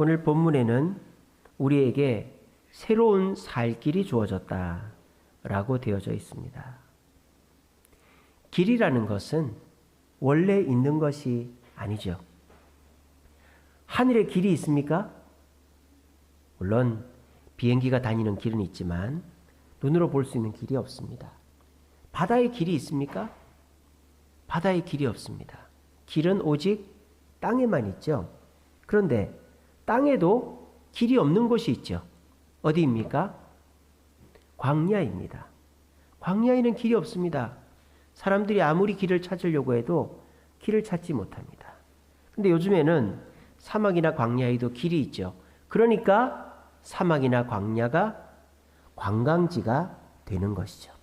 오늘 본문에는 우리에게 새로운 살 길이 주어졌다라고 되어져 있습니다. 길이라는 것은 원래 있는 것이 아니죠. 하늘에 길이 있습니까? 물론 비행기가 다니는 길은 있지만 눈으로 볼 수 있는 길이 없습니다. 바다에 길이 있습니까? 바다에 길이 없습니다. 길은 오직 땅에만 있죠. 그런데 땅에도 길이 없는 곳이 있죠. 어디입니까? 광야입니다. 광야에는 길이 없습니다. 사람들이 아무리 길을 찾으려고 해도 길을 찾지 못합니다. 근데 요즘에는 사막이나 광야에도 길이 있죠. 그러니까 사막이나 광야가 관광지가 되는 것이죠.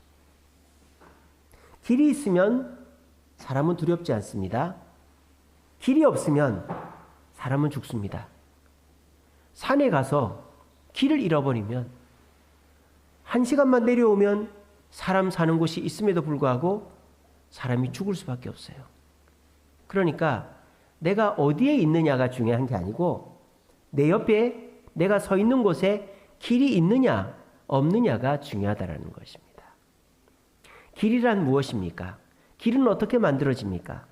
길이 있으면 사람은 두렵지 않습니다. 길이 없으면 사람은 죽습니다. 산에 가서 길을 잃어버리면 1시간만 내려오면 사람 사는 곳이 있음에도 불구하고 사람이 죽을 수밖에 없어요. 그러니까 내가 어디에 있느냐가 중요한 게 아니고 내 옆에 내가 서 있는 곳에 길이 있느냐 없느냐가 중요하다는 것입니다. 길이란 무엇입니까? 길은 어떻게 만들어집니까?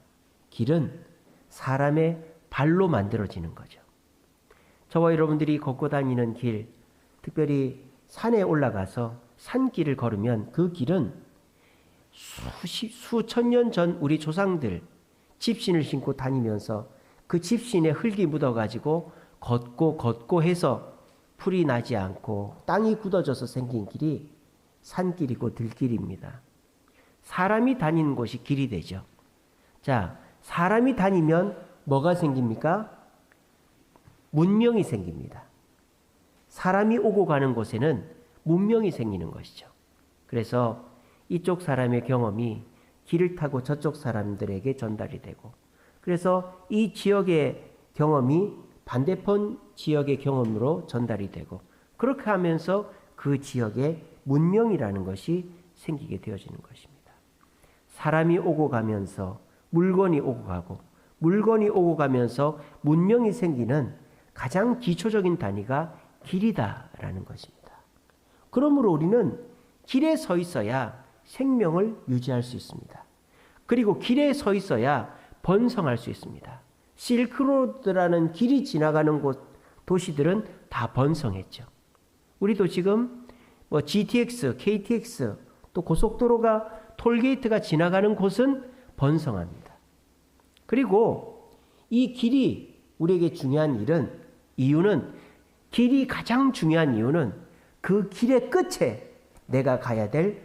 길은 사람의 발로 만들어지는 거죠. 저와 여러분들이 걷고 다니는 길, 특별히 산에 올라가서 산길을 걸으면 그 길은 수천 년 전 우리 조상들 집신을 신고 다니면서 그 집신에 흙이 묻어가지고 걷고 해서 풀이 나지 않고 땅이 굳어져서 생긴 길이 산길이고 들길입니다. 사람이 다니는 곳이 길이 되죠. 자, 사람이 다니면 뭐가 생깁니까? 문명이 생깁니다. 사람이 오고 가는 곳에는 문명이 생기는 것이죠. 그래서 이쪽 사람의 경험이 길을 타고 저쪽 사람들에게 전달이 되고, 그래서 이 지역의 경험이 반대편 지역의 경험으로 전달이 되고, 그렇게 하면서 그 지역에 문명이라는 것이 생기게 되어지는 것입니다. 사람이 오고 가면서 물건이 오고 가고, 물건이 오고 가면서 문명이 생기는 가장 기초적인 단위가 길이다라는 것입니다. 그러므로 우리는 길에 서 있어야 생명을 유지할 수 있습니다. 그리고 길에 서 있어야 번성할 수 있습니다. 실크로드라는 길이 지나가는 곳, 도시들은 다 번성했죠. 우리도 지금 GTX, KTX, 또 고속도로가 톨게이트가 지나가는 곳은 번성합니다. 그리고 이 길이 우리에게 중요한 이유는 길이 가장 중요한 이유는 그 길의 끝에 내가 가야 될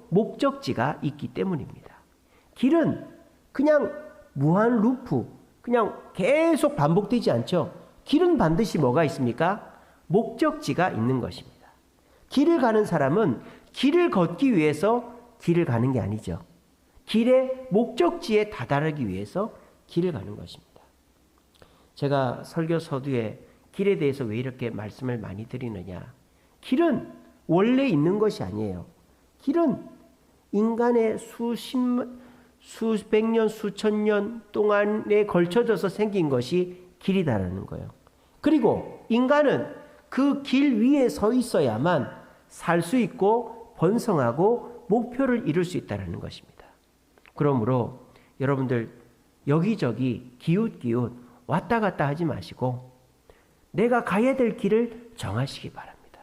목적지가 있기 때문입니다. 길은 그냥 무한 루프, 그냥 계속 반복되지 않죠. 길은 반드시 뭐가 있습니까? 목적지가 있는 것입니다. 길을 가는 사람은 길을 걷기 위해서 길을 가는 게 아니죠. 길의 목적지에 다다르기 위해서 길을 가는 것입니다. 제가 설교 서두에 길에 대해서 왜 이렇게 말씀을 많이 드리느냐. 길은 원래 있는 것이 아니에요. 길은 인간의 수백 년, 수천 년 동안에 걸쳐져서 생긴 것이 길이다라는 거예요. 그리고 인간은 그 길 위에 서 있어야만 살 수 있고 번성하고 목표를 이룰 수 있다는 것입니다. 그러므로 여러분들 여기저기 기웃기웃 왔다 갔다 하지 마시고 내가 가야 될 길을 정하시기 바랍니다.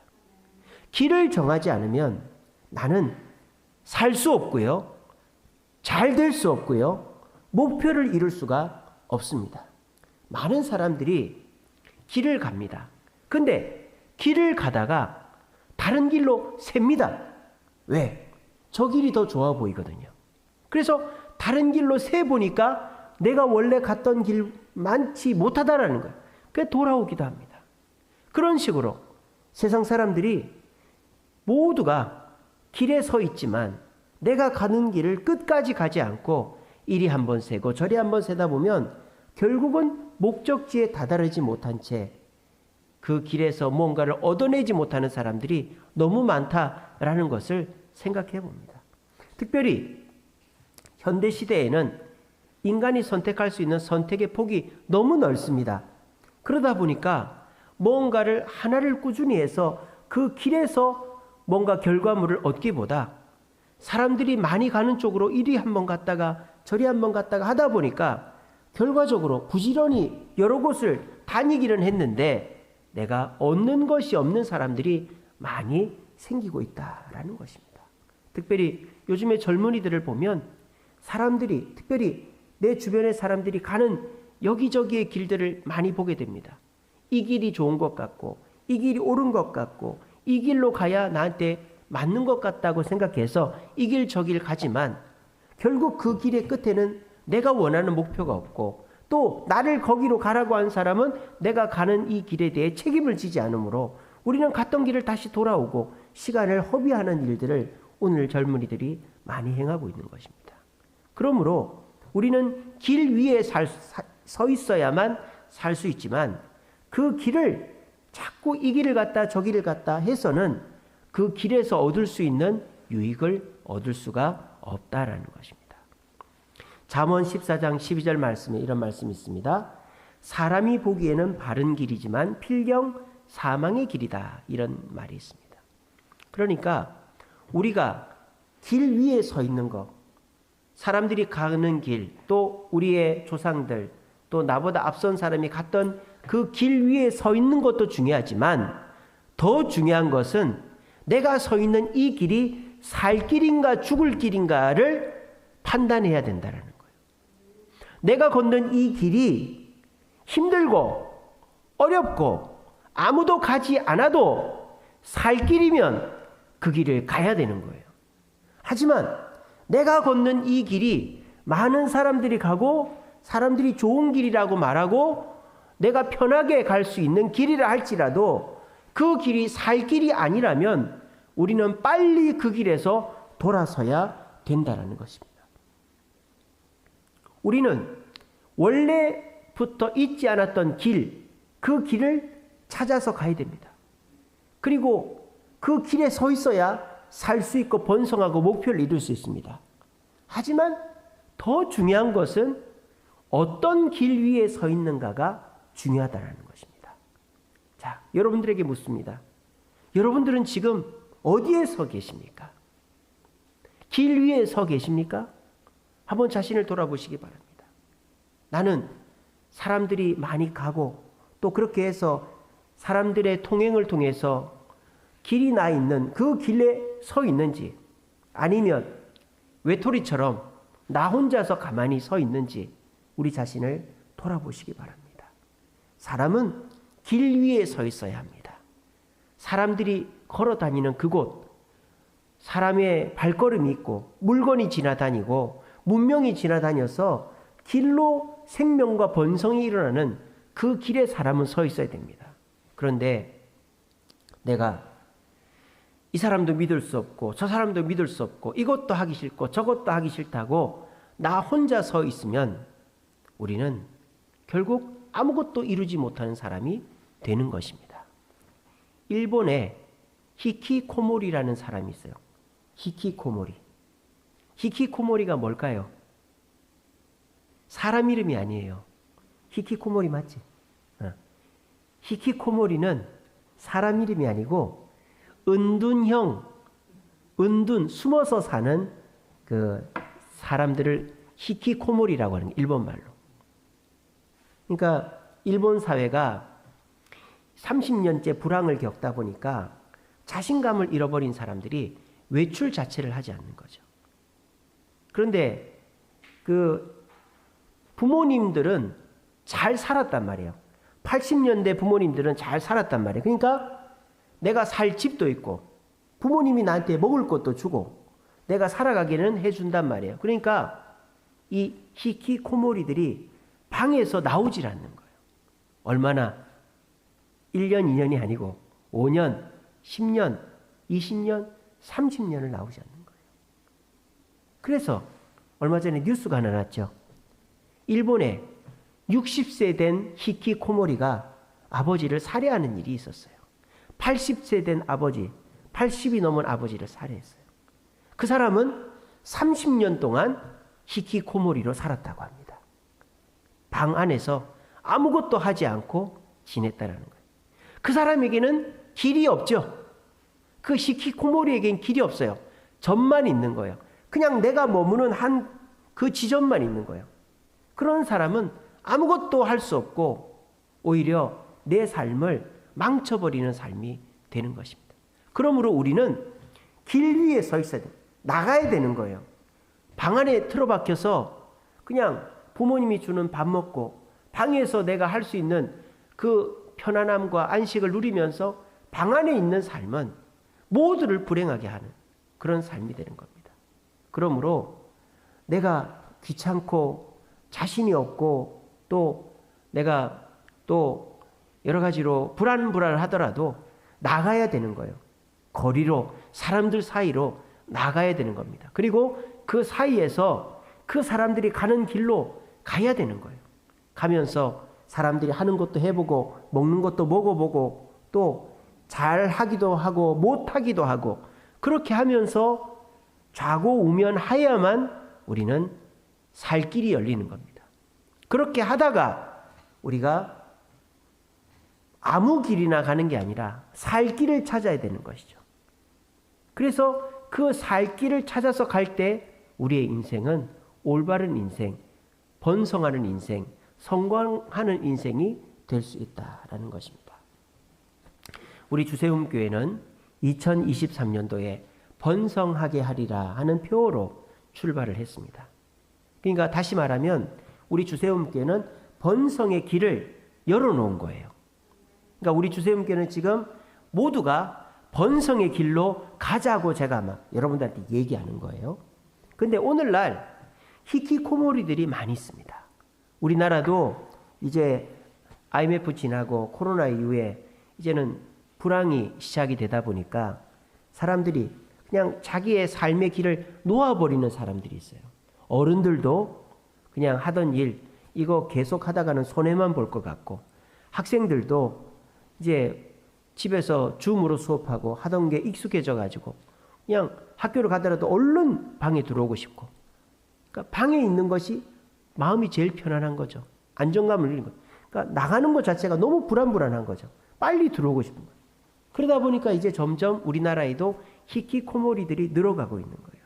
길을 정하지 않으면 나는 살 수 없고요. 잘 될 수 없고요. 목표를 이룰 수가 없습니다. 많은 사람들이 길을 갑니다. 근데 길을 가다가 다른 길로 셉니다. 왜? 저 길이 더 좋아 보이거든요. 그래서 다른 길로 세 보니까 내가 원래 갔던 길 많지 못하다라는 거예요. 그래서 돌아오기도 합니다. 그런 식으로 세상 사람들이 모두가 길에 서 있지만 내가 가는 길을 끝까지 가지 않고 이리 한번 세고 저리 한번 세다 보면 결국은 목적지에 다다르지 못한 채 그 길에서 뭔가를 얻어내지 못하는 사람들이 너무 많다라는 것을 생각해 봅니다. 특별히 현대 시대에는 인간이 선택할 수 있는 선택의 폭이 너무 넓습니다. 그러다 보니까 뭔가를 하나를 꾸준히 해서 그 길에서 뭔가 결과물을 얻기보다 사람들이 많이 가는 쪽으로 이리 한번 갔다가 저리 한번 갔다가 하다 보니까 결과적으로 부지런히 여러 곳을 다니기는 했는데 내가 얻는 것이 없는 사람들이 많이 생기고 있다라는 것입니다. 특별히 요즘의 젊은이들을 보면 사람들이, 특별히 내 주변의 사람들이 가는 여기저기의 길들을 많이 보게 됩니다. 이 길이 좋은 것 같고 이 길이 옳은 것 같고 이 길로 가야 나한테 맞는 것 같다고 생각해서 이 길 저 길 가지만 결국 그 길의 끝에는 내가 원하는 목표가 없고 또 나를 거기로 가라고 한 사람은 내가 가는 이 길에 대해 책임을 지지 않으므로 우리는 갔던 길을 다시 돌아오고 시간을 허비하는 일들을 오늘 젊은이들이 많이 행하고 있는 것입니다. 그러므로 우리는 길 위에 서 있어야만 살 수 있지만 그 길을 자꾸 이 길을 갔다 저 길을 갔다 해서는 그 길에서 얻을 수 있는 유익을 얻을 수가 없다라는 것입니다. 잠언 14장 12절 말씀에 이런 말씀이 있습니다. 사람이 보기에는 바른 길이지만 필경 사망의 길이다. 이런 말이 있습니다. 그러니까 우리가 길 위에 서 있는 것, 사람들이 가는 길, 또 우리의 조상들, 또 나보다 앞선 사람이 갔던 그 길 위에 서 있는 것도 중요하지만 더 중요한 것은 내가 서 있는 이 길이 살 길인가 죽을 길인가를 판단해야 된다는 거예요. 내가 걷는 이 길이 힘들고 어렵고 아무도 가지 않아도 살 길이면 그 길을 가야 되는 거예요. 하지만 내가 걷는 이 길이 많은 사람들이 가고 사람들이 좋은 길이라고 말하고 내가 편하게 갈 수 있는 길이라 할지라도 그 길이 살 길이 아니라면 우리는 빨리 그 길에서 돌아서야 된다는 것입니다. 우리는 원래부터 있지 않았던 길, 그 길을 찾아서 가야 됩니다. 그리고 그 길에 서 있어야 살 수 있고 번성하고 목표를 이룰 수 있습니다. 하지만 더 중요한 것은 어떤 길 위에 서 있는가가 중요하다는 것입니다. 자, 여러분들에게 묻습니다. 여러분들은 지금 어디에 서 계십니까? 길 위에 서 계십니까? 한번 자신을 돌아보시기 바랍니다. 나는 사람들이 많이 가고 또 그렇게 해서 사람들의 통행을 통해서 길이 나 있는 그 길에 서 있는지 아니면 외톨이처럼 나 혼자서 가만히 서 있는지 우리 자신을 돌아보시기 바랍니다. 사람은 길 위에 서 있어야 합니다. 사람들이 걸어 다니는 그곳, 사람의 발걸음이 있고 물건이 지나다니고 문명이 지나다녀서 길로 생명과 번성이 일어나는 그 길에 사람은 서 있어야 됩니다. 그런데 내가 이 사람도 믿을 수 없고 저 사람도 믿을 수 없고 이것도 하기 싫고 저것도 하기 싫다고 나 혼자 서 있으면 우리는 결국 아무것도 이루지 못하는 사람이 되는 것입니다. 일본에 히키코모리라는 사람이 있어요. 히키코모리. 히키코모리가 뭘까요? 사람 이름이 아니에요. 히키코모리 맞지? 히키코모리는 사람 이름이 아니고 은둔형, 은둔, 숨어서 사는 그 사람들을 히키코모리라고 하는 일본 말로. 그러니까 일본 사회가 30년째 불황을 겪다 보니까 자신감을 잃어버린 사람들이 외출 자체를 하지 않는 거죠. 그런데 그 부모님들은 잘 살았단 말이에요. 80년대 부모님들은 잘 살았단 말이에요. 그러니까 내가 살 집도 있고 부모님이 나한테 먹을 것도 주고 내가 살아가기는 해준단 말이에요. 그러니까 이 히키코모리들이 방에서 나오질 않는 거예요. 얼마나 1년, 2년이 아니고 5년, 10년, 20년, 30년을 나오지 않는 거예요. 그래서 얼마 전에 뉴스가 하나 났죠. 일본에 60세 된 히키코모리가 아버지를 살해하는 일이 있었어요. 80세 된 아버지, 80이 넘은 아버지를 살해했어요. 그 사람은 30년 동안 히키코모리로 살았다고 합니다. 방 안에서 아무것도 하지 않고 지냈다라는 거예요. 그 사람에게는 길이 없죠. 그 히키코모리에게는 길이 없어요. 점만 있는 거예요. 그냥 내가 머무는 한 그 지점만 있는 거예요. 그런 사람은 아무것도 할 수 없고 오히려 내 삶을 망쳐버리는 삶이 되는 것입니다. 그러므로 우리는 길 위에 서 있어야 돼요. 나가야 되는 거예요. 방 안에 틀어박혀서 그냥 부모님이 주는 밥 먹고 방에서 내가 할 수 있는 그 편안함과 안식을 누리면서 방 안에 있는 삶은 모두를 불행하게 하는 그런 삶이 되는 겁니다. 그러므로 내가 귀찮고 자신이 없고 또 내가 또 여러 가지로 불안하더라도 나가야 되는 거예요. 거리로, 사람들 사이로 나가야 되는 겁니다. 그리고 그 사이에서 그 사람들이 가는 길로 가야 되는 거예요. 가면서 사람들이 하는 것도 해보고 먹는 것도 먹어보고 또 잘하기도 하고 못하기도 하고 그렇게 하면서 좌고우면하여야만 우리는 살 길이 열리는 겁니다. 그렇게 하다가 우리가 아무 길이나 가는 게 아니라 살 길을 찾아야 되는 것이죠. 그래서 그 살 길을 찾아서 갈 때 우리의 인생은 올바른 인생, 번성하는 인생, 성공하는 인생이 될 수 있다라는 것입니다. 우리 주세움교회는 2023년도에 번성하게 하리라 하는 표어로 출발을 했습니다. 그러니까 다시 말하면 우리 주세움교회는 번성의 길을 열어놓은 거예요. 그러니까 우리 주세움교회는 지금 모두가 번성의 길로 가자고 제가 막 여러분들한테 얘기하는 거예요. 근데 오늘날 히키코모리들이 많이 있습니다. 우리나라도 이제 IMF 지나고 코로나 이후에 이제는 불황이 시작이 되다 보니까 사람들이 그냥 자기의 삶의 길을 놓아버리는 사람들이 있어요. 어른들도 그냥 하던 일 이거 계속 하다가는 손해만 볼 것 같고 학생들도 이제 집에서 줌으로 수업하고 하던 게 익숙해져 가지고 그냥 학교를 가더라도 얼른 방에 들어오고 싶고 그러니까 방에 있는 것이 마음이 제일 편안한 거죠. 안정감을 누리는 거죠. 그러니까 나가는 것 자체가 너무 불안한 거죠. 빨리 들어오고 싶은 거예요. 그러다 보니까 이제 점점 우리나라에도 히키코모리들이 늘어가고 있는 거예요.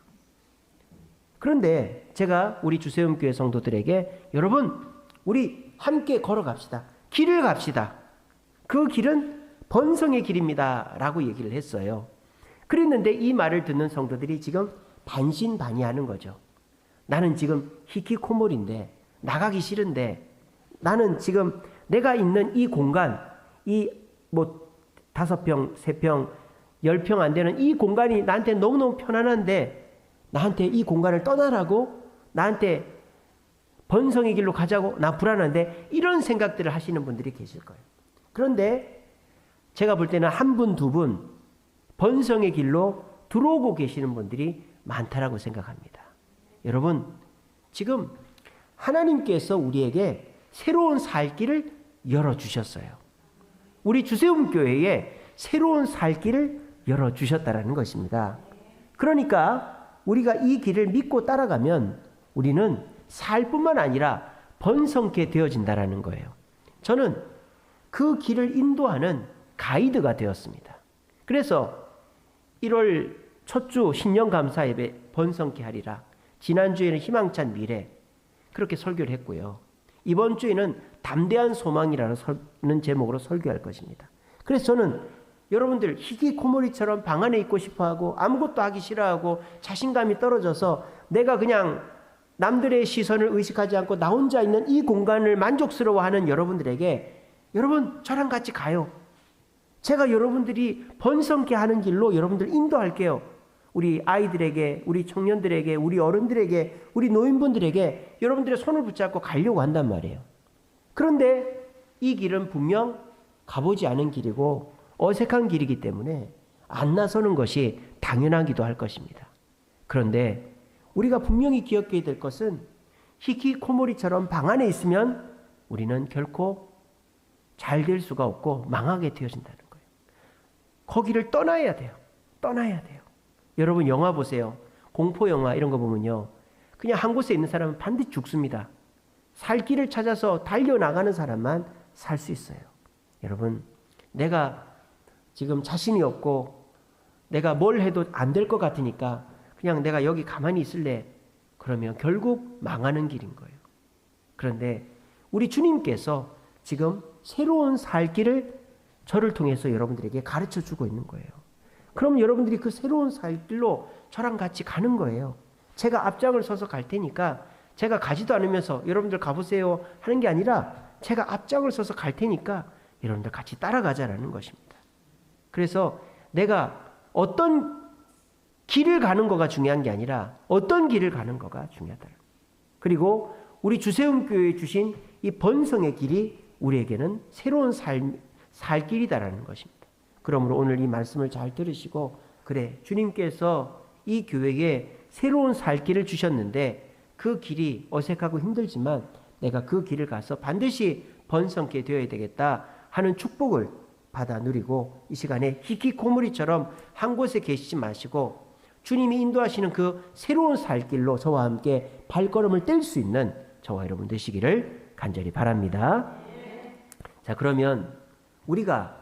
그런데 제가 우리 주세움교회 성도들에게 여러분 우리 함께 걸어갑시다. 길을 갑시다. 그 길은 번성의 길입니다. 라고 얘기를 했어요. 그랬는데 이 말을 듣는 성도들이 지금 반신반의하는 거죠. 나는 지금 히키코모리인데 나가기 싫은데 나는 지금 내가 있는 이 공간 이 뭐 5평, 3평, 10평 안 되는 이 공간이 나한테 너무너무 편안한데 나한테 이 공간을 떠나라고 나한테 번성의 길로 가자고 나 불안한데 이런 생각들을 하시는 분들이 계실 거예요. 그런데 제가 볼 때는 한 분, 두 분 번성의 길로 들어오고 계시는 분들이 많다라고 생각합니다. 여러분 지금 하나님께서 우리에게 새로운 살 길을 열어주셨어요. 우리 주세움교회에 새로운 살 길을 열어주셨다라는 것입니다. 그러니까 우리가 이 길을 믿고 따라가면 우리는 살 뿐만 아니라 번성케 되어진다라는 거예요. 저는 그 길을 인도하는 가이드가 되었습니다. 그래서 1월 첫 주 신년감사 예배 번성케 하리라. 지난주에는 희망찬 미래 그렇게 설교를 했고요. 이번 주에는 담대한 소망이라는 제목으로 설교할 것입니다. 그래서 저는 여러분들 히키코모리처럼 방 안에 있고 싶어하고 아무것도 하기 싫어하고 자신감이 떨어져서 내가 그냥 남들의 시선을 의식하지 않고 나 혼자 있는 이 공간을 만족스러워하는 여러분들에게 여러분 저랑 같이 가요. 제가 여러분들이 번성케 하는 길로 여러분들 인도할게요. 우리 아이들에게, 우리 청년들에게, 우리 어른들에게, 우리 노인분들에게 여러분들의 손을 붙잡고 가려고 한단 말이에요. 그런데 이 길은 분명 가보지 않은 길이고 어색한 길이기 때문에 안 나서는 것이 당연하기도 할 것입니다. 그런데 우리가 분명히 기억해야 될 것은 히키코모리처럼 방 안에 있으면 우리는 결코 잘 될 수가 없고 망하게 되어진다는 거예요. 거기를 떠나야 돼요. 떠나야 돼요. 여러분 영화 보세요. 공포 영화 이런 거 보면요. 그냥 한 곳에 있는 사람은 반드시 죽습니다. 살 길을 찾아서 달려나가는 사람만 살 수 있어요. 여러분, 내가 지금 자신이 없고 내가 뭘 해도 안 될 것 같으니까 그냥 내가 여기 가만히 있을래. 그러면 결국 망하는 길인 거예요. 그런데 우리 주님께서 지금 새로운 살 길을 저를 통해서 여러분들에게 가르쳐 주고 있는 거예요. 그럼 여러분들이 그 새로운 살 길로 저랑 같이 가는 거예요. 제가 앞장을 서서 갈 테니까 제가 가지도 않으면서 여러분들 가보세요 하는 게 아니라 제가 앞장을 서서 갈 테니까 여러분들 같이 따라가자라는 것입니다. 그래서 내가 어떤 길을 가는 거가 중요한 게 아니라 어떤 길을 가는 거가 중요하다. 그리고 우리 주세훈교회에 주신 이 번성의 길이 우리에게는 새로운 살 길이다라는 것입니다. 그러므로 오늘 이 말씀을 잘 들으시고, 그래, 주님께서 이 교회에 새로운 살 길을 주셨는데 그 길이 어색하고 힘들지만 내가 그 길을 가서 반드시 번성케 되어야 되겠다 하는 축복을 받아 누리고, 이 시간에 히키코모리처럼 한 곳에 계시지 마시고 주님이 인도하시는 그 새로운 살 길로 저와 함께 발걸음을 뗄 수 있는 저와 여러분 되시기를 간절히 바랍니다. 자, 그러면 우리가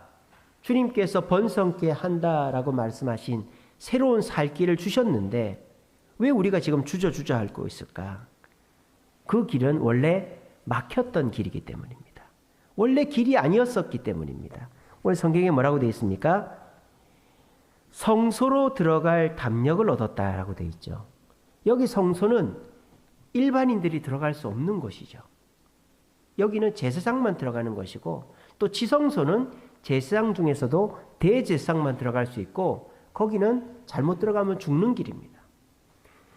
주님께서 번성케 한다라고 말씀하신 새로운 살 길을 주셨는데 왜 우리가 지금 주저주저 앓고 있을까? 그 길은 원래 막혔던 길이기 때문입니다. 원래 길이 아니었었기 때문입니다. 오늘 성경에 뭐라고 되어 있습니까? 성소로 들어갈 담력을 얻었다라고 되어 있죠. 여기 성소는 일반인들이 들어갈 수 없는 곳이죠. 여기는 제사장만 들어가는 것이고, 또 지성소는 제사장 중에서도 대제사장만 들어갈 수 있고, 거기는 잘못 들어가면 죽는 길입니다.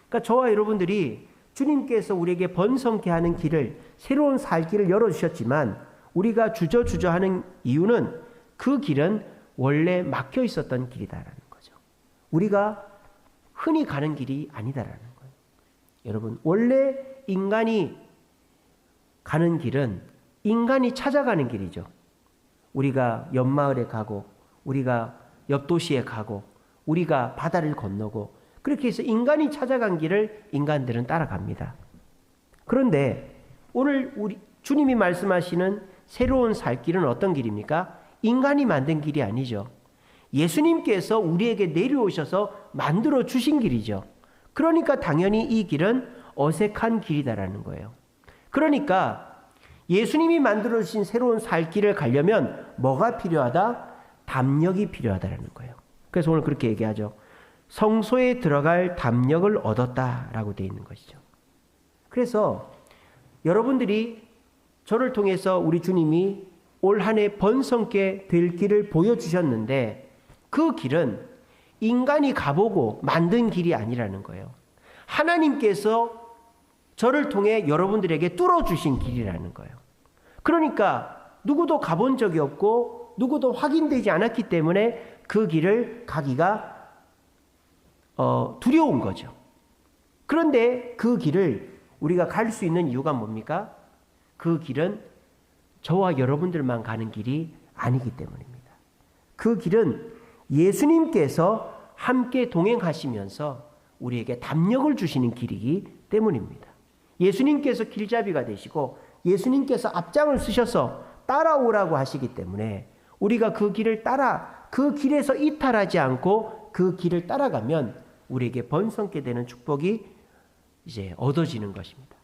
그러니까 저와 여러분들이 주님께서 우리에게 번성케 하는 길을, 새로운 살 길을 열어주셨지만 우리가 주저주저하는 이유는 그 길은 원래 막혀 있었던 길이다라는 거죠. 우리가 흔히 가는 길이 아니다라는 거예요. 여러분, 원래 인간이 가는 길은 인간이 찾아가는 길이죠. 우리가 옆마을에 가고, 우리가 옆 도시에 가고, 우리가 바다를 건너고, 그렇게 해서 인간이 찾아간 길을 인간들은 따라갑니다. 그런데 오늘 우리 주님이 말씀하시는 새로운 살 길은 어떤 길입니까? 인간이 만든 길이 아니죠. 예수님께서 우리에게 내려오셔서 만들어 주신 길이죠. 그러니까 당연히 이 길은 어색한 길이다라는 거예요. 그러니까 예수님이 만들어 주신 새로운 살 길을 가려면 뭐가 필요하다? 담력이 필요하다라는 거예요. 그래서 오늘 그렇게 얘기하죠. 성소에 들어갈 담력을 얻었다라고 되어 있는 것이죠. 그래서 여러분들이 저를 통해서 우리 주님이 올 한 해 번성케 될 길을 보여주셨는데 그 길은 인간이 가보고 만든 길이 아니라는 거예요. 하나님께서 저를 통해 여러분들에게 뚫어주신 길이라는 거예요. 그러니까 누구도 가본 적이 없고 누구도 확인되지 않았기 때문에 그 길을 가기가 두려운 거죠. 그런데 그 길을 우리가 갈 수 있는 이유가 뭡니까? 그 길은 저와 여러분들만 가는 길이 아니기 때문입니다. 그 길은 예수님께서 함께 동행하시면서 우리에게 담력을 주시는 길이기 때문입니다. 예수님께서 길잡이가 되시고 예수님께서 앞장을 쓰셔서 따라오라고 하시기 때문에 우리가 그 길을 따라, 그 길에서 이탈하지 않고 그 길을 따라가면 우리에게 번성케 되는 축복이 이제 얻어지는 것입니다.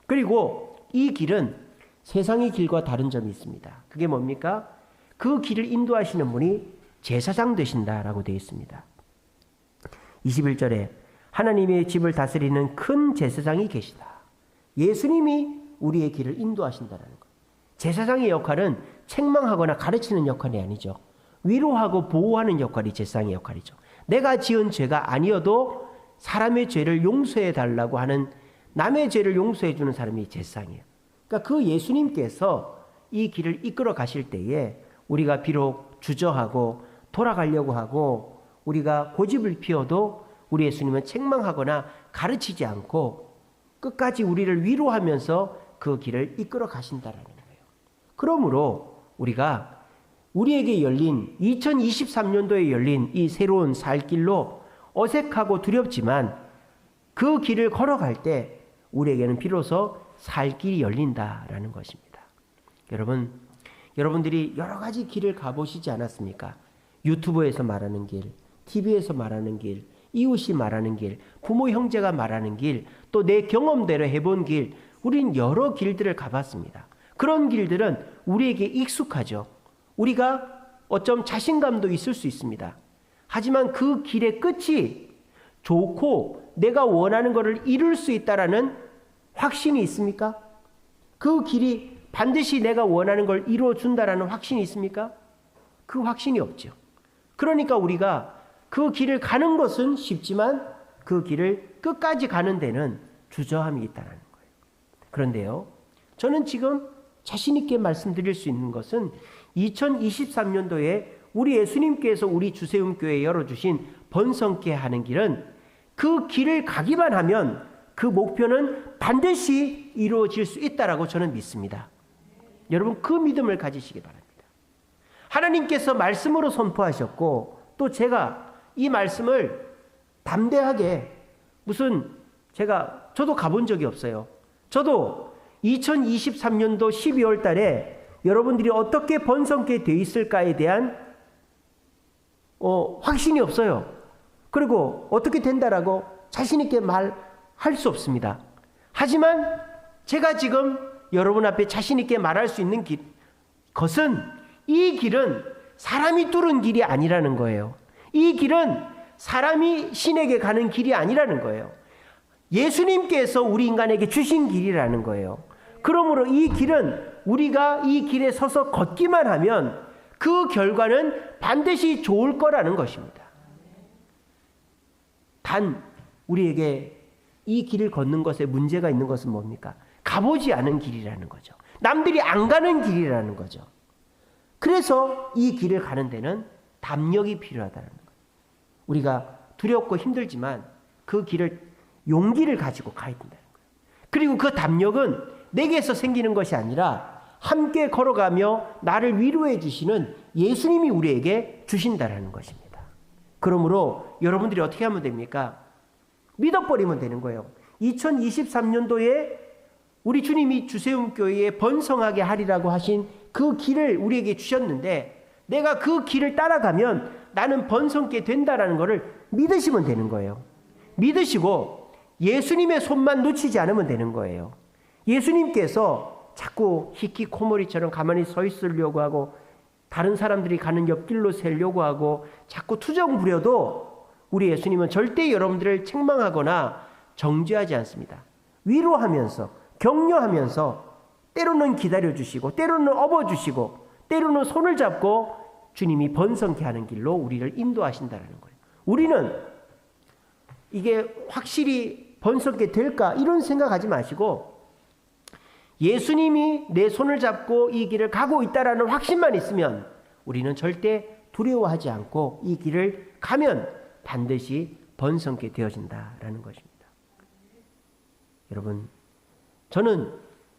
그리고 이 길은 세상의 길과 다른 점이 있습니다. 그게 뭡니까? 그 길을 인도하시는 분이 제사장 되신다라고 되어 있습니다. 21절에 하나님의 집을 다스리는 큰 제사장이 계시다. 예수님이 우리의 길을 인도하신다는 거예요. 제사장의 역할은 책망하거나 가르치는 역할이 아니죠. 위로하고 보호하는 역할이 제사장의 역할이죠. 내가 지은 죄가 아니어도 사람의 죄를 용서해 달라고 하는, 남의 죄를 용서해 주는 사람이 제사장이에요. 그러니까 그 예수님께서 이 길을 이끌어 가실 때에 우리가 비록 주저하고 돌아가려고 하고 우리가 고집을 피워도 우리 예수님은 책망하거나 가르치지 않고 끝까지 우리를 위로하면서 그 길을 이끌어 가신다라는 거예요. 그러므로 우리가 우리에게 열린 2023년도에 열린 이 새로운 살 길로 어색하고 두렵지만 그 길을 걸어갈 때 우리에게는 비로소 살 길이 열린다라는 것입니다. 여러분, 여러분들이 여러 가지 길을 가보시지 않았습니까? 유튜브에서 말하는 길, TV에서 말하는 길, 이웃이 말하는 길, 부모 형제가 말하는 길, 또 내 경험대로 해본 길, 우린 여러 길들을 가봤습니다. 그런 길들은 우리에게 익숙하죠. 우리가 어쩜 자신감도 있을 수 있습니다. 하지만 그 길의 끝이 좋고 내가 원하는 것을 이룰 수 있다라는 확신이 있습니까? 그 길이 반드시 내가 원하는 걸 이루어준다라는 확신이 있습니까? 그 확신이 없죠. 그러니까 우리가 그 길을 가는 것은 쉽지만 그 길을 끝까지 가는 데는 주저함이 있다는 거예요. 그런데요, 저는 지금 자신 있게 말씀드릴 수 있는 것은 2023년도에 우리 예수님께서 우리 주세움교회에 열어주신 번성케 하는 길은 그 길을 가기만 하면 그 목표는 반드시 이루어질 수 있다라고 저는 믿습니다. 여러분, 그 믿음을 가지시기 바랍니다. 하나님께서 말씀으로 선포하셨고, 또 제가 이 말씀을 담대하게 저도 가본 적이 없어요. 저도 2023년도 12월 달에 여러분들이 어떻게 번성케 돼 있을까에 대한 확신이 없어요. 그리고 어떻게 된다라고 자신 있게 말할 수 없습니다. 하지만 제가 지금 여러분 앞에 자신 있게 말할 수 있는 것은 이 길은 사람이 뚫은 길이 아니라는 거예요. 이 길은 사람이 신에게 가는 길이 아니라는 거예요. 예수님께서 우리 인간에게 주신 길이라는 거예요. 그러므로 이 길은 우리가 이 길에 서서 걷기만 하면 그 결과는 반드시 좋을 거라는 것입니다. 단 우리에게 이 길을 걷는 것에 문제가 있는 것은 뭡니까? 가보지 않은 길이라는 거죠. 남들이 안 가는 길이라는 거죠. 그래서 이 길을 가는 데는 담력이 필요하다는 거예요. 우리가 두렵고 힘들지만 그 길을 용기를 가지고 가야 된다는 거예요. 그리고 그 담력은 내게서 생기는 것이 아니라 함께 걸어가며 나를 위로해 주시는 예수님이 우리에게 주신다라는 것입니다. 그러므로 여러분들이 어떻게 하면 됩니까? 믿어버리면 되는 거예요. 2023년도에 우리 주님이 주세움교회에 번성하게 하리라고 하신 그 길을 우리에게 주셨는데 내가 그 길을 따라가면 나는 번성케 된다라는 것을 믿으시면 되는 거예요. 믿으시고 예수님의 손만 놓치지 않으면 되는 거예요. 예수님께서 자꾸 히키코모리처럼 가만히 서 있으려고 하고 다른 사람들이 가는 옆길로 세려고 하고 자꾸 투정 부려도 우리 예수님은 절대 여러분들을 책망하거나 정죄하지 않습니다. 위로하면서 격려하면서 때로는 기다려주시고 때로는 업어주시고 때로는 손을 잡고 주님이 번성케 하는 길로 우리를 인도하신다는 거예요. 우리는 이게 확실히 번성케 될까 이런 생각하지 마시고 예수님이 내 손을 잡고 이 길을 가고 있다라는 확신만 있으면 우리는 절대 두려워하지 않고 이 길을 가면 반드시 번성케 되어진다라는 것입니다. 여러분, 저는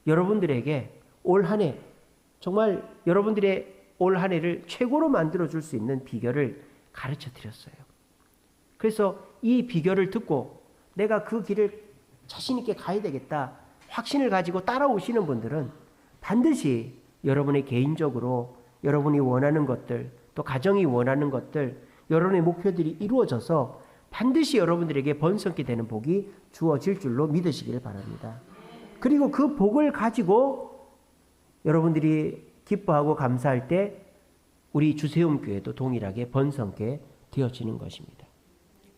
여러분들에게 올 한 해 정말 여러분들의 올 한 해를 최고로 만들어줄 수 있는 비결을 가르쳐 드렸어요. 그래서 이 비결을 듣고 내가 그 길을 자신 있게 가야 되겠다 확신을 가지고 따라오시는 분들은 반드시 여러분의 개인적으로 여러분이 원하는 것들 또 가정이 원하는 것들 여러분의 목표들이 이루어져서 반드시 여러분들에게 번성케 되는 복이 주어질 줄로 믿으시길 바랍니다. 그리고 그 복을 가지고 여러분들이 기뻐하고 감사할 때 우리 주세움교회도 동일하게 번성케 되어지는 것입니다.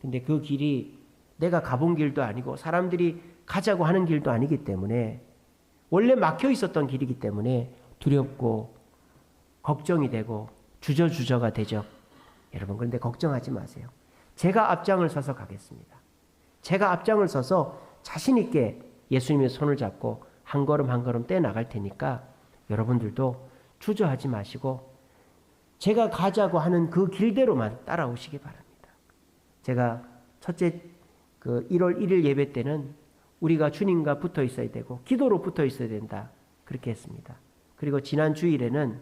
근데 그 길이 내가 가본 길도 아니고 사람들이 가자고 하는 길도 아니기 때문에 원래 막혀 있었던 길이기 때문에 두렵고 걱정이 되고 주저주저가 되죠. 여러분, 그런데 걱정하지 마세요. 제가 앞장을 서서 가겠습니다. 제가 앞장을 서서 자신 있게 예수님의 손을 잡고 한 걸음 한 걸음 떼나갈 테니까 여러분들도 주저하지 마시고 제가 가자고 하는 그 길대로만 따라오시기 바랍니다. 제가 첫째 1월 1일 예배 때는 우리가 주님과 붙어 있어야 되고 기도로 붙어 있어야 된다 그렇게 했습니다. 그리고 지난 주일에는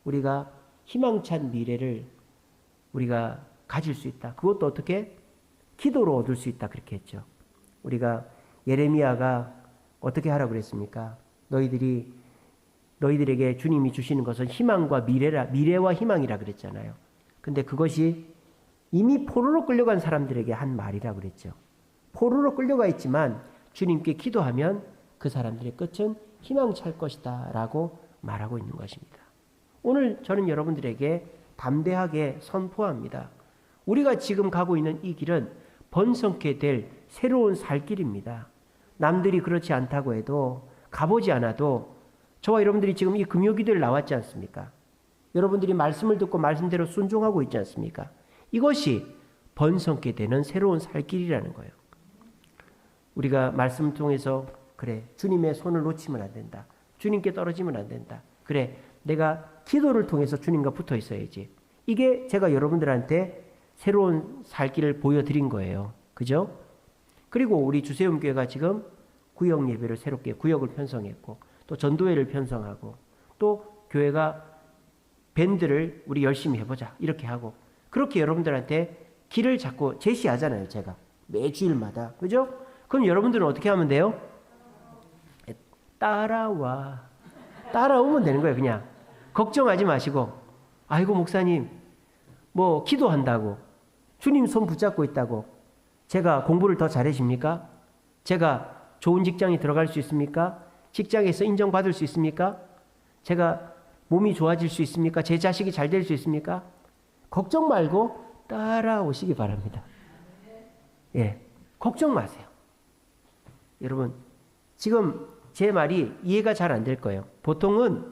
우리가 희망찬 미래를 우리가 가질 수 있다. 그것도 어떻게? 기도로 얻을 수 있다 그렇게 했죠. 우리가 예레미야가 어떻게 하라고 그랬습니까? 너희들이 너희들에게 주님이 주시는 것은 희망과 미래와 희망이라 그랬잖아요. 근데 그것이 이미 포로로 끌려간 사람들에게 한 말이라 그랬죠. 포로로 끌려가 있지만 주님께 기도하면 그 사람들의 끝은 희망찰 것이다 라고 말하고 있는 것입니다. 오늘 저는 여러분들에게 담대하게 선포합니다. 우리가 지금 가고 있는 이 길은 번성케 될 새로운 살 길입니다. 남들이 그렇지 않다고 해도 가보지 않아도 저와 여러분들이 지금 이 금요기도를 나왔지 않습니까? 여러분들이 말씀을 듣고 말씀대로 순종하고 있지 않습니까? 이것이 번성케 되는 새로운 살 길이라는 거예요. 우리가 말씀을 통해서 그래 주님의 손을 놓치면 안 된다. 주님께 떨어지면 안 된다. 그래 내가 기도를 통해서 주님과 붙어 있어야지. 이게 제가 여러분들한테 새로운 살 길을 보여드린 거예요. 그죠? 그리고 우리 주세움교회가 지금 구역 예배를 새롭게 구역을 편성했고 또 전도회를 편성하고 또 교회가 밴드를 우리 열심히 해보자 이렇게 하고 그렇게 여러분들한테 길을 자꾸 제시하잖아요. 제가 매주일마다. 그죠? 그럼 여러분들은 어떻게 하면 돼요? 따라오면 되는 거예요. 그냥 걱정하지 마시고 아이고 목사님 뭐 기도한다고 주님 손 붙잡고 있다고 제가 공부를 더 잘해집니까? 제가 좋은 직장에 들어갈 수 있습니까? 직장에서 인정받을 수 있습니까? 제가 몸이 좋아질 수 있습니까? 제 자식이 잘 될 수 있습니까? 걱정 말고 따라오시기 바랍니다. 예, 걱정 마세요. 여러분 지금 제 말이 이해가 잘 안 될 거예요. 보통은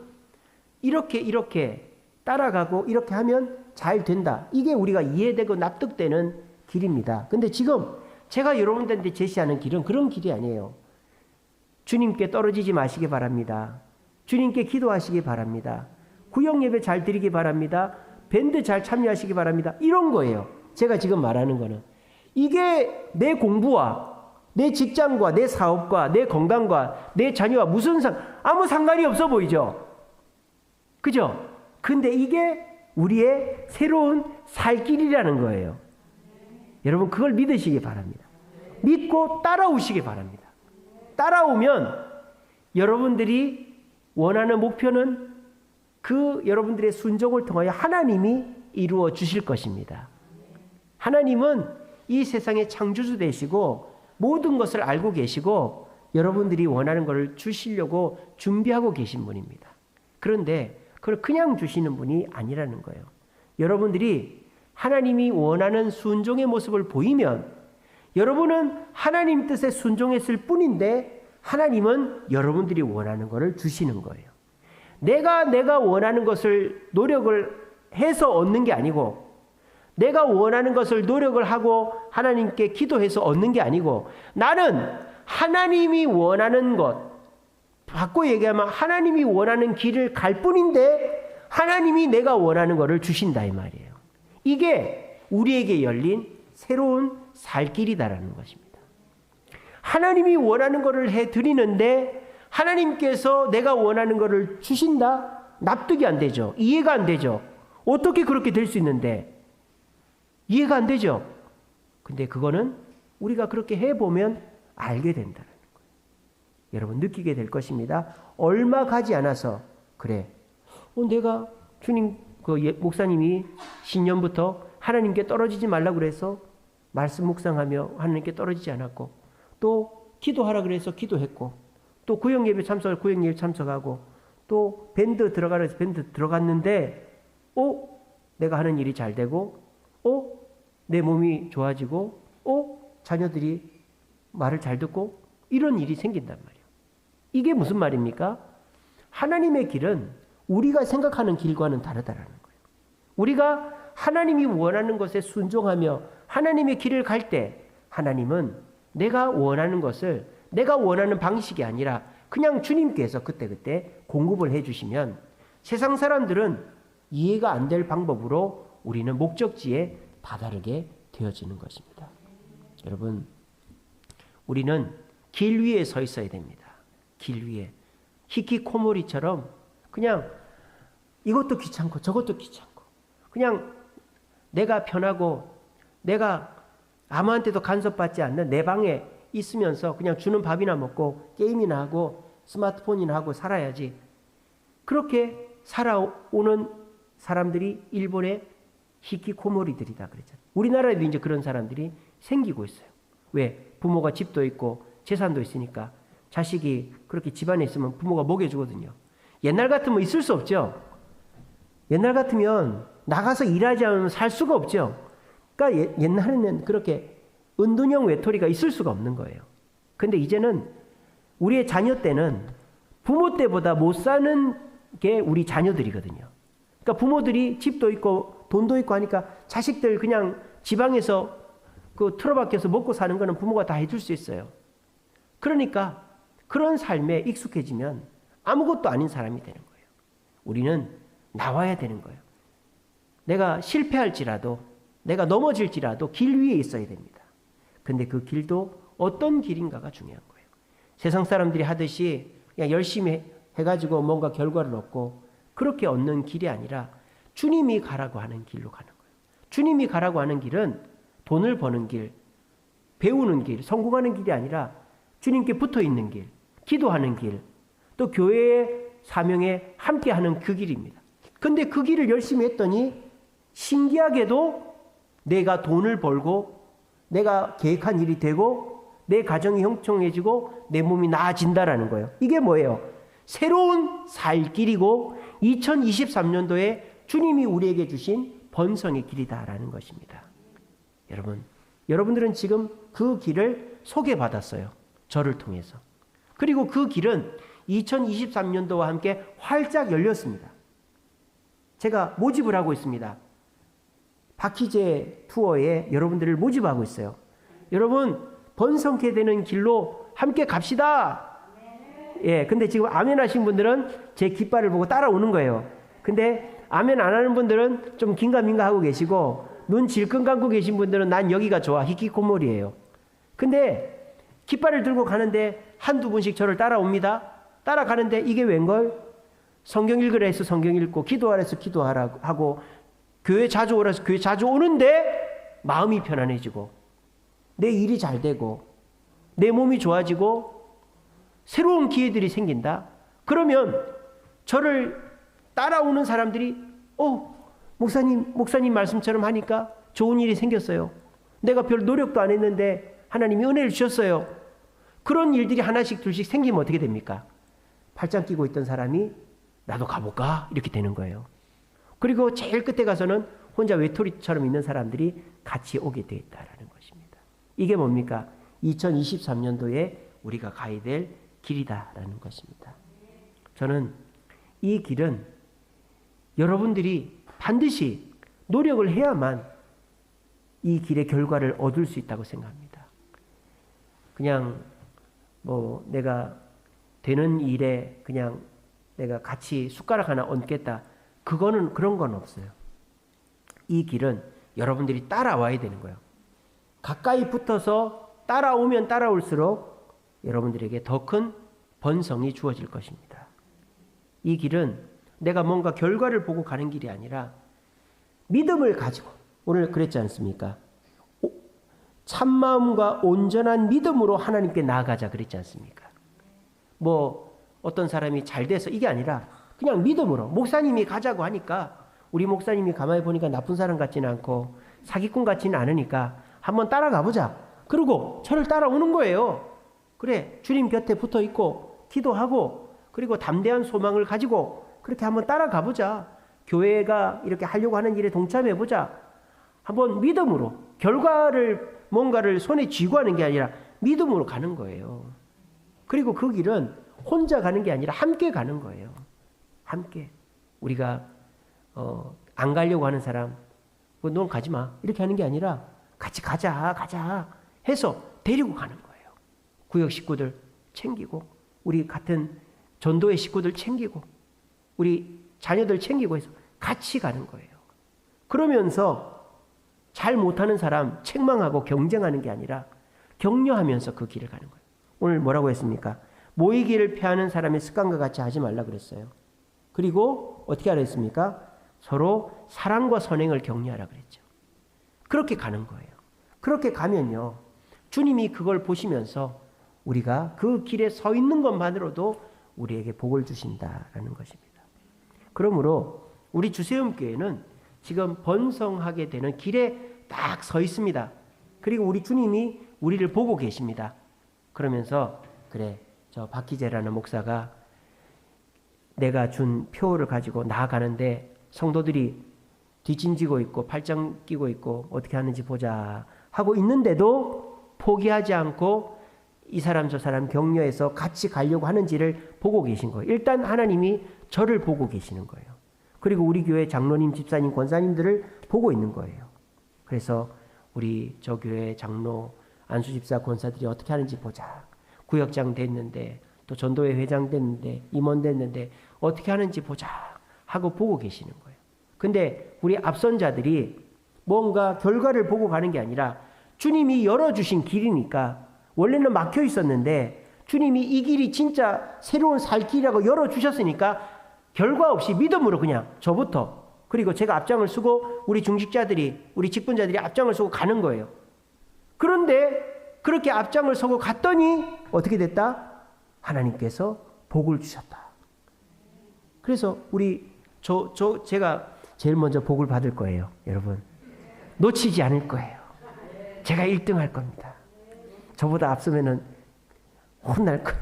이렇게 따라가고 이렇게 하면 잘 된다. 이게 우리가 이해되고 납득되는 길입니다. 근데 지금 제가 여러분들한테 제시하는 길은 그런 길이 아니에요. 주님께 떨어지지 마시기 바랍니다. 주님께 기도하시기 바랍니다. 구역 예배 잘 드리기 바랍니다. 밴드 잘 참여하시기 바랍니다. 이런 거예요. 제가 지금 말하는 거는. 이게 내 공부와 내 직장과 내 사업과 내 건강과 내 자녀와 무슨 아무 상관이 없어 보이죠? 그죠? 근데 이게 우리의 새로운 살 길이라는 거예요. 여러분 그걸 믿으시기 바랍니다. 믿고 따라오시기 바랍니다. 따라오면 여러분들이 원하는 목표는 그 여러분들의 순종을 통하여 하나님이 이루어 주실 것입니다. 하나님은 이 세상의 창조주 되시고 모든 것을 알고 계시고 여러분들이 원하는 것을 주시려고 준비하고 계신 분입니다. 그런데 그걸 그냥 주시는 분이 아니라는 거예요. 여러분들이 하나님이 원하는 순종의 모습을 보이면 여러분은 하나님 뜻에 순종했을 뿐인데 하나님은 여러분들이 원하는 것을 주시는 거예요. 내가 원하는 것을 노력을 해서 얻는 게 아니고 내가 원하는 것을 노력을 하고 하나님께 기도해서 얻는 게 아니고 나는 하나님이 원하는 것, 바꿔 얘기하면 하나님이 원하는 길을 갈 뿐인데 하나님이 내가 원하는 것을 주신다 이 말이에요. 이게 우리에게 열린 새로운 살 길이다라는 것입니다. 하나님이 원하는 것을 해드리는데 하나님께서 내가 원하는 것을 주신다? 납득이 안 되죠. 이해가 안 되죠. 어떻게 그렇게 될 수 있는데 이해가 안 되죠. 근데 그거는 우리가 그렇게 해보면 알게 된다는 거예요. 여러분 느끼게 될 것입니다. 얼마 가지 않아서 그래. 내가 주님 목사님이 신년부터 하나님께 떨어지지 말라고 그래서 말씀 묵상하며 하나님께 떨어지지 않았고 또 기도하라 그래서 기도했고 또 구역예배 참석하고 또 밴드 들어가라 해서 밴드 들어갔는데 내가 하는 일이 잘 되고 내 몸이 좋아지고 자녀들이 말을 잘 듣고 이런 일이 생긴단 말이에요. 이게 무슨 말입니까? 하나님의 길은 우리가 생각하는 길과는 다르다라는 거예요. 우리가 하나님이 원하는 것에 순종하며 하나님의 길을 갈 때 하나님은 내가 원하는 것을 내가 원하는 방식이 아니라 그냥 주님께서 그때그때 공급을 해주시면 세상 사람들은 이해가 안 될 방법으로 우리는 목적지에 다다르게 되어지는 것입니다. 여러분 우리는 길 위에 서 있어야 됩니다. 길 위에 히키코모리처럼 그냥 이것도 귀찮고 저것도 귀찮고 그냥 내가 편하고 내가 아무한테도 간섭받지 않는 내 방에 있으면서 그냥 주는 밥이나 먹고 게임이나 하고 스마트폰이나 하고 살아야지. 그렇게 살아오는 사람들이 일본의 히키코모리들이다 그랬잖아요. 우리나라에도 이제 그런 사람들이 생기고 있어요. 왜? 부모가 집도 있고 재산도 있으니까 자식이 그렇게 집안에 있으면 부모가 먹여주거든요. 옛날 같으면 있을 수 없죠. 옛날 같으면 나가서 일하지 않으면 살 수가 없죠. 그러니까 옛날에는 그렇게 은둔형 외톨이가 있을 수가 없는 거예요. 근데 이제는 우리의 자녀 때는 부모 때보다 못 사는 게 우리 자녀들이거든요. 그러니까 부모들이 집도 있고 돈도 있고 하니까 자식들 그냥 지방에서 그 틀어박혀서 먹고 사는 거는 부모가 다 해줄 수 있어요. 그러니까 그런 삶에 익숙해지면 아무것도 아닌 사람이 되는 거예요. 우리는 나와야 되는 거예요. 내가 실패할지라도 내가 넘어질지라도 길 위에 있어야 됩니다. 근데 그 길도 어떤 길인가가 중요한 거예요. 세상 사람들이 하듯이 그냥 열심히 해가지고 뭔가 결과를 얻고 그렇게 얻는 길이 아니라 주님이 가라고 하는 길로 가는 거예요. 주님이 가라고 하는 길은 돈을 버는 길, 배우는 길, 성공하는 길이 아니라 주님께 붙어 있는 길, 기도하는 길, 또 교회의 사명에 함께하는 그 길입니다. 근데 그 길을 열심히 했더니 신기하게도 내가 돈을 벌고 내가 계획한 일이 되고 내 가정이 형통해지고 내 몸이 나아진다라는 거예요. 이게 뭐예요? 새로운 살 길이고 2023년도에 주님이 우리에게 주신 번성의 길이다라는 것입니다. 여러분들은 지금 그 길을 소개받았어요. 저를 통해서. 그리고 그 길은 2023년도와 함께 활짝 열렸습니다. 제가 모집을 하고 있습니다. 바퀴제 투어에 여러분들을 모집하고 있어요. 여러분 번성케 되는 길로 함께 갑시다. 예, 근데 지금 아멘 하신 분들은 제 깃발을 보고 따라오는 거예요. 근데 아멘 안 하는 분들은 좀 긴가민가 하고 계시고 눈 질끈 감고 계신 분들은 난 여기가 좋아. 히키코모리예요. 근데 깃발을 들고 가는데 한두 분씩 저를 따라옵니다. 따라가는데 이게 웬걸? 성경 읽으라 해서 성경 읽고 기도하라 해서 기도하라 하고 교회 자주 오라 해서 교회 자주 오는데 마음이 편안해지고 내 일이 잘 되고 내 몸이 좋아지고 새로운 기회들이 생긴다. 그러면 저를 따라오는 사람들이 목사님 말씀처럼 하니까 좋은 일이 생겼어요. 내가 별 노력도 안 했는데 하나님이 은혜를 주셨어요. 그런 일들이 하나씩 둘씩 생기면 어떻게 됩니까? 팔짱 끼고 있던 사람이 나도 가볼까? 이렇게 되는 거예요. 그리고 제일 끝에 가서는 혼자 외톨이처럼 있는 사람들이 같이 오게 되어 있다는 것입니다. 이게 뭡니까? 2023년도에 우리가 가야 될 길이다라는 것입니다. 저는 이 길은 여러분들이 반드시 노력을 해야만 이 길의 결과를 얻을 수 있다고 생각합니다. 그냥 내가 되는 일에 그냥 내가 같이 숟가락 하나 얹겠다. 그런 건 없어요. 이 길은 여러분들이 따라와야 되는 거예요. 가까이 붙어서 따라오면 따라올수록 여러분들에게 더 큰 번성이 주어질 것입니다. 이 길은 내가 뭔가 결과를 보고 가는 길이 아니라 믿음을 가지고 오늘 그랬지 않습니까? 참마음과 온전한 믿음으로 하나님께 나아가자 그랬지 않습니까? 어떤 사람이 잘 돼서 이게 아니라 그냥 믿음으로 목사님이 가자고 하니까 우리 목사님이 가만히 보니까 나쁜 사람 같지는 않고 사기꾼 같지는 않으니까 한번 따라가 보자. 그리고 저를 따라오는 거예요. 그래, 주님 곁에 붙어 있고 기도하고 그리고 담대한 소망을 가지고 그렇게 한번 따라가 보자. 교회가 이렇게 하려고 하는 일에 동참해 보자. 한번 믿음으로 뭔가를 손에 쥐고 하는 게 아니라 믿음으로 가는 거예요. 그리고 그 길은 혼자 가는 게 아니라 함께 가는 거예요. 함께. 우리가 안 가려고 하는 사람 넌 가지 마 이렇게 하는 게 아니라 같이 가자 해서 데리고 가는 거예요. 구역 식구들 챙기고 우리 같은 전도의 식구들 챙기고 우리 자녀들 챙기고 해서 같이 가는 거예요. 그러면서 잘 못하는 사람 책망하고 경쟁하는 게 아니라 격려하면서 그 길을 가는 거예요. 오늘 뭐라고 했습니까? 모이기를 피하는 사람의 습관과 같이 하지 말라 그랬어요. 그리고 어떻게 하라 했습니까? 서로 사랑과 선행을 격려하라 그랬죠. 그렇게 가는 거예요. 그렇게 가면요. 주님이 그걸 보시면서 우리가 그 길에 서 있는 것만으로도 우리에게 복을 주신다라는 것입니다. 그러므로 우리 주세움교회는 지금 번성하게 되는 길에 딱 서 있습니다. 그리고 우리 주님이 우리를 보고 계십니다. 그러면서 그래, 저 박희재라는 목사가 내가 준 표를 가지고 나아가는데 성도들이 뒷짐지고 있고 팔짱 끼고 있고 어떻게 하는지 보자 하고 있는데도 포기하지 않고 이 사람 저 사람 격려해서 같이 가려고 하는지를 보고 계신 거예요. 일단 하나님이 저를 보고 계시는 거예요. 그리고 우리 교회 장로님, 집사님, 권사님들을 보고 있는 거예요. 그래서 우리 저 교회 장로, 안수집사, 권사들이 어떻게 하는지 보자. 구역장 됐는데 또 전도회 회장 됐는데 임원 됐는데 어떻게 하는지 보자 하고 보고 계시는 거예요. 근데 우리 앞선 자들이 뭔가 결과를 보고 가는 게 아니라 주님이 열어주신 길이니까 원래는 막혀 있었는데 주님이 이 길이 진짜 새로운 살 길이라고 열어주셨으니까 결과 없이 믿음으로 그냥 저부터 그리고 제가 앞장을 서고 우리 중직자들이 우리 직분자들이 앞장을 서고 가는 거예요. 그런데 그렇게 앞장을 서고 갔더니 어떻게 됐다? 하나님께서 복을 주셨다. 그래서 제가 제일 먼저 복을 받을 거예요. 여러분 놓치지 않을 거예요. 제가 1등 할 겁니다. 저보다 앞서면은 혼날 거예요.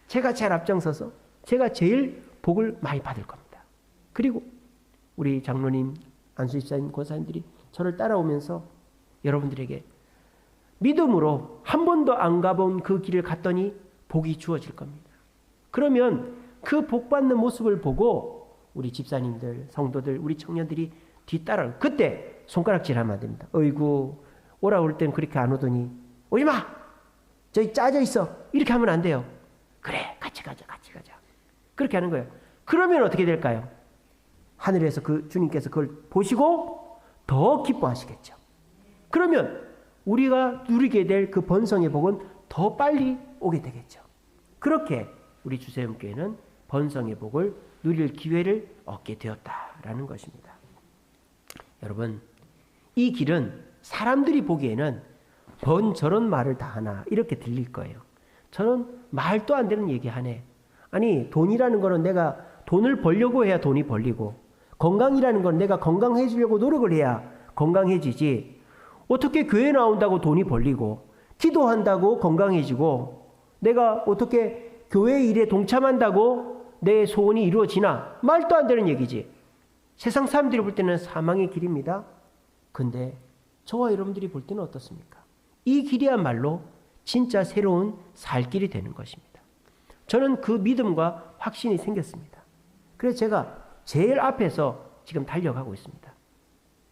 제가 제일 앞장서서 제가 제일 복을 많이 받을 겁니다. 그리고 우리 장로님, 안수집사님, 권사님들이 저를 따라오면서 여러분들에게 믿음으로 한 번도 안 가본 그 길을 갔더니 복이 주어질 겁니다. 그러면 그 복 받는 모습을 보고 우리 집사님들, 성도들, 우리 청년들이 뒤따라 그때 손가락질하면 안 됩니다. 어이구 오라 올 땐 그렇게 안 오더니 오지 마! 저기 짜져 있어! 이렇게 하면 안 돼요. 그래 같이 가자. 그렇게 하는 거예요. 그러면 어떻게 될까요? 하늘에서 그 주님께서 그걸 보시고 더 기뻐하시겠죠. 그러면 우리가 누리게 될 그 번성의 복은 더 빨리 오게 되겠죠. 그렇게 우리 주세움교회는 번성의 복을 누릴 기회를 얻게 되었다라는 것입니다. 여러분 이 길은 사람들이 보기에는 저런 말을 다 하나 이렇게 들릴 거예요. 저는 말도 안 되는 얘기하네. 아니 돈이라는 거는 내가 돈을 벌려고 해야 돈이 벌리고 건강이라는 건 내가 건강해지려고 노력을 해야 건강해지지 어떻게 교회 나온다고 돈이 벌리고 기도한다고 건강해지고 내가 어떻게 교회 일에 동참한다고 내 소원이 이루어지나 말도 안 되는 얘기지. 세상 사람들이 볼 때는 사망의 길입니다. 근데 저와 여러분들이 볼 때는 어떻습니까? 이 길이야말로 진짜 새로운 살 길이 되는 것입니다. 저는 그 믿음과 확신이 생겼습니다. 그래서 제가 제일 앞에서 지금 달려가고 있습니다.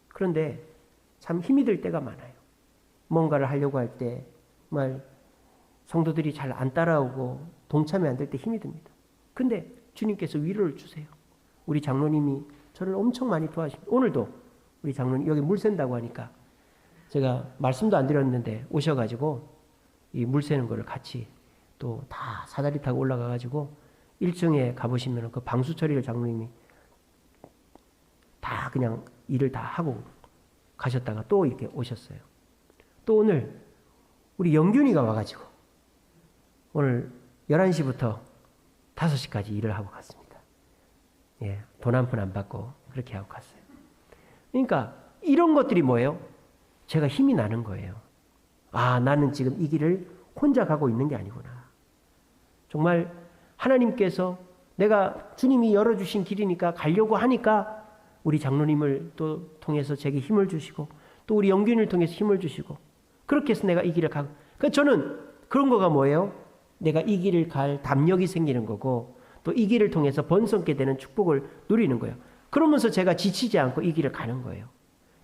그런데 참 힘이 들 때가 많아요. 뭔가를 하려고 할 때 정말 성도들이 잘 안 따라오고 동참이 안 될 때 힘이 듭니다. 근데 주님께서 위로를 주세요. 우리 장로님이 저를 엄청 많이 도와주십니다. 오늘도 우리 장로님 여기 물 샌다고 하니까 제가 말씀도 안 드렸는데 오셔가지고 이 물 새는 거를 같이 또 다 사다리 타고 올라가가지고 1층에 가보시면 그 방수 처리를 장로님이 다 그냥 일을 다 하고 가셨다가 또 이렇게 오셨어요. 또 오늘 우리 영균이가 와가지고 오늘 11시부터 5시까지 일을 하고 갔습니다. 예, 돈 한 푼 안 받고 그렇게 하고 갔어요. 그러니까 이런 것들이 뭐예요? 제가 힘이 나는 거예요. 아, 나는 지금 이 길을 혼자 가고 있는 게 아니구나. 정말 하나님께서 내가 주님이 열어주신 길이니까 가려고 하니까 우리 장로님을 또 통해서 제게 힘을 주시고 또 우리 영균을 통해서 힘을 주시고 그렇게 해서 내가 이 길을 가고 그러니까 저는 그런 거가 뭐예요? 내가 이 길을 갈 담력이 생기는 거고 또 이 길을 통해서 번성게 되는 축복을 누리는 거예요. 그러면서 제가 지치지 않고 이 길을 가는 거예요.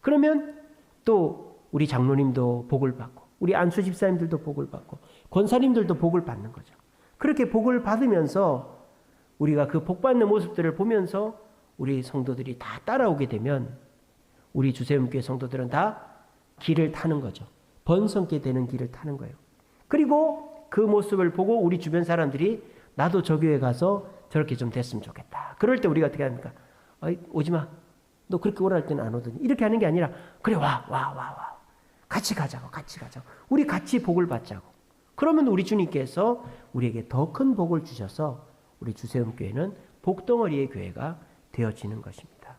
그러면 또 우리 장로님도 복을 받고 우리 안수 집사님들도 복을 받고 권사님들도 복을 받는 거죠. 그렇게 복을 받으면서 우리가 그 복 받는 모습들을 보면서 우리 성도들이 다 따라오게 되면 우리 주세움교회 성도들은 다 길을 타는 거죠. 번성게 되는 길을 타는 거예요. 그리고 그 모습을 보고 우리 주변 사람들이 나도 저 교회 가서 저렇게 좀 됐으면 좋겠다. 그럴 때 우리가 어떻게 합니까? 오지 마. 너 그렇게 오라 할 때는 안 오더니. 이렇게 하는 게 아니라 그래 와. 같이 가자고. 우리 같이 복을 받자고. 그러면 우리 주님께서 우리에게 더 큰 복을 주셔서 우리 주세움교회는 복덩어리의 교회가 되어지는 것입니다.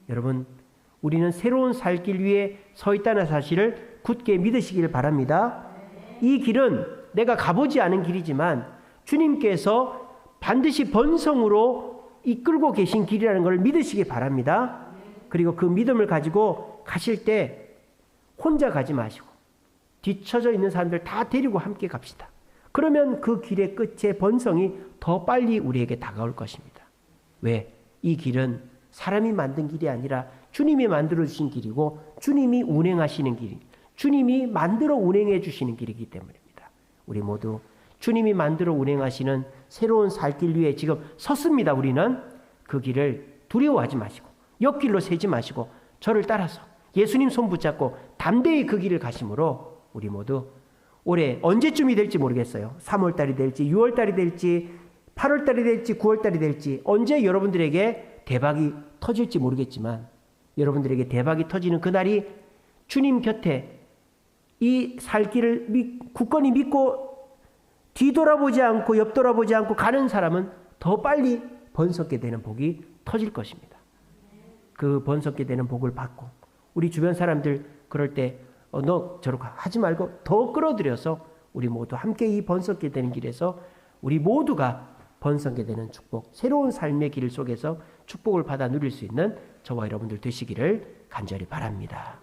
여러분, 우리는 새로운 살 길 위에 서 있다는 사실을 굳게 믿으시길 바랍니다. 이 길은 내가 가보지 않은 길이지만 주님께서 반드시 번성으로 이끌고 계신 길이라는 걸 믿으시기 바랍니다. 그리고 그 믿음을 가지고 가실 때 혼자 가지 마시고 뒤처져 있는 사람들 다 데리고 함께 갑시다. 그러면 그 길의 끝에 번성이 더 빨리 우리에게 다가올 것입니다. 왜? 이 길은 사람이 만든 길이 아니라 주님이 만들어주신 길이고 주님이 운행하시는 길이, 주님이 만들어 운행해 주시는 길이기 때문입니다. 우리 모두 주님이 만들어 운행하시는 새로운 살 길 위에 지금 섰습니다. 우리는 그 길을 두려워하지 마시고 옆길로 새지 마시고 저를 따라서 예수님 손 붙잡고 담대히 그 길을 가심으로 우리 모두 올해 언제쯤이 될지 모르겠어요. 3월달이 될지 6월달이 될지 8월달이 될지 9월달이 될지 언제 여러분들에게 대박이 터질지 모르겠지만 여러분들에게 대박이 터지는 그날이 주님 곁에 이 살 길을 굳건히 믿고 뒤돌아보지 않고 옆돌아보지 않고 가는 사람은 더 빨리 번성게 되는 복이 터질 것입니다. 그 번성게 되는 복을 받고 우리 주변 사람들 그럴 때 너 저렇게 하지 말고 더 끌어들여서 우리 모두 함께 이 번성게 되는 길에서 우리 모두가 번성게 되는 축복, 새로운 삶의 길 속에서 축복을 받아 누릴 수 있는 저와 여러분들 되시기를 간절히 바랍니다.